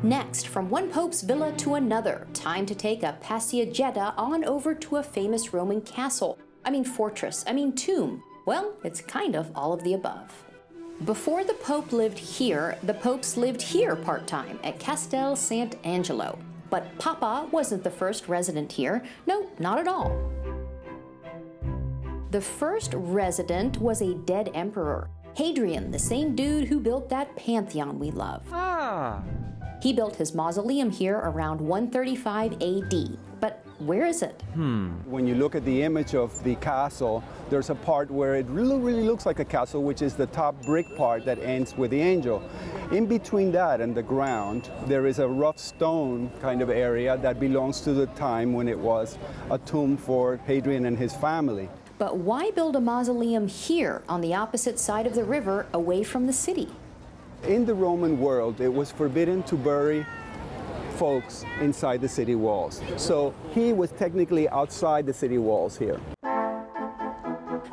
Next, from one pope's villa to another, time to take a passageway on over to a famous Roman castle. Fortress, tomb. Well, it's kind of all of the above. Before the Pope lived here, the popes lived here part-time at Castel Sant'Angelo. But Papa wasn't the first resident here. No, not at all. The first resident was a dead emperor, Hadrian, the same dude who built that Pantheon we love. He built his mausoleum here around 135 AD. But where is it? When you look at the image of the castle, there's a part where it really looks like a castle, which is the top brick part that ends with the angel. In between that and the ground, there is a rough stone kind of area that belongs to the time when it was a tomb for Hadrian and his family. But why build a mausoleum here on the opposite side of the river away from the city? In the Roman world, it was forbidden to bury folks inside the city walls. So he was technically outside the city walls here.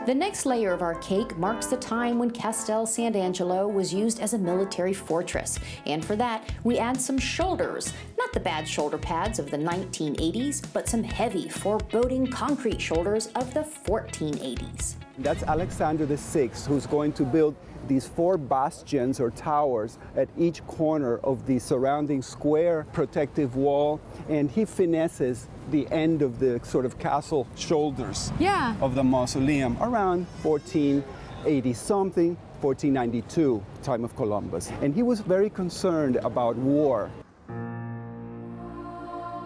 The next layer of our cake marks the time when Castel Sant'Angelo was used as a military fortress. And for that, we add some shoulders. Not the bad shoulder pads of the 1980s, but some heavy, foreboding concrete shoulders of the 1480s. That's Alexander VI, who's going to build these 4 bastions or towers at each corner of the surrounding square protective wall, and he finesses the end of the sort of castle shoulders of the mausoleum around 1480 something, 1492, time of Columbus. And he was very concerned about war.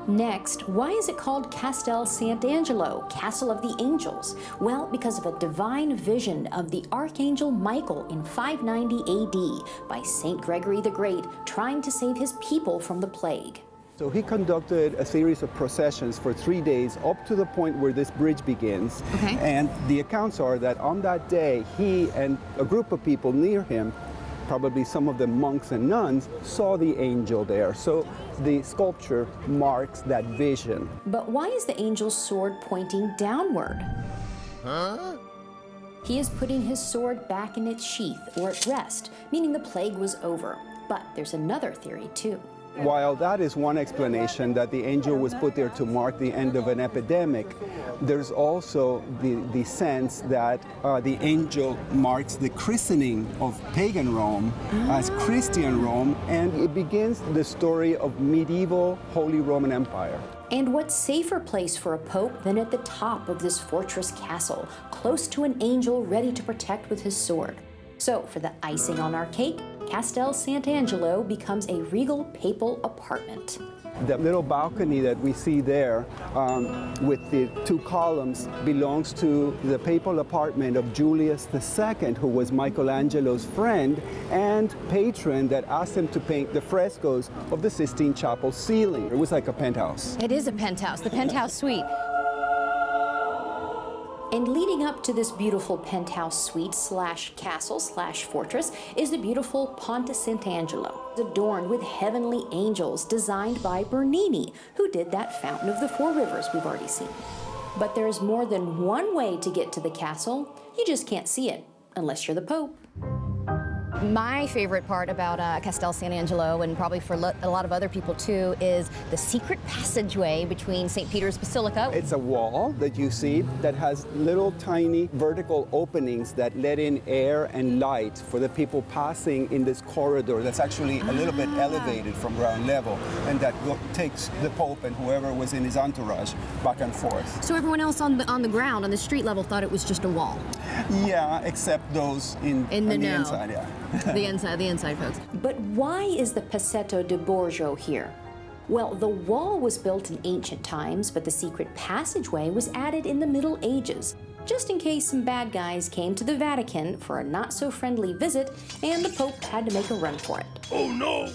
Next, why is it called Castel Sant'Angelo, Castle of the Angels? Well, because of a divine vision of the Archangel Michael in 590 AD by Saint Gregory the Great trying to save his people from the plague. So he conducted a series of processions for 3 days up to the point where this bridge begins. And the accounts are that on that day, he and a group of people near him, probably some of the monks and nuns, saw the angel there. So the sculpture marks that vision. But why is the angel's sword pointing downward? He is putting his sword back in its sheath or at rest, meaning the plague was over. But there's another theory too. While that is one explanation, that the angel was put there to mark the end of an epidemic, there's also the sense that the angel marks the christening of pagan Rome as Christian Rome, and it begins the story of medieval Holy Roman Empire. And what safer place for a pope than at the top of this fortress castle, close to an angel ready to protect with his sword? So for the icing on our cake, Castel Sant'Angelo becomes a regal papal apartment. That little balcony that we see there with the 2 columns belongs to the papal apartment of Julius II, who was Michelangelo's friend and patron that asked him to paint the frescoes of the Sistine Chapel ceiling. It was like a penthouse. It is a penthouse, the penthouse suite. And leading up to this beautiful penthouse suite slash castle slash fortress is the beautiful Ponte SantAngelo, adorned with heavenly angels designed by Bernini, who did that Fountain of the 4 Rivers we've already seen. But there's more than one way to get to the castle. You just can't see it unless you're the Pope. My favorite part about Castel Sant'Angelo, and probably for a lot of other people too, is the secret passageway between St. Peter's Basilica. It's a wall that you see that has little tiny vertical openings that let in air and light for the people passing in this corridor that's actually a little bit elevated from ground level, and that takes the Pope and whoever was in his entourage back and forth. So everyone else on the ground, on the street level, thought it was just a wall? Yeah, except those on the inside, yeah. the inside folks. But why is the Passetto di Borgo here? Well, the wall was built in ancient times, but the secret passageway was added in the Middle Ages, just in case some bad guys came to the Vatican for a not-so-friendly visit and the Pope had to make a run for it. Oh no!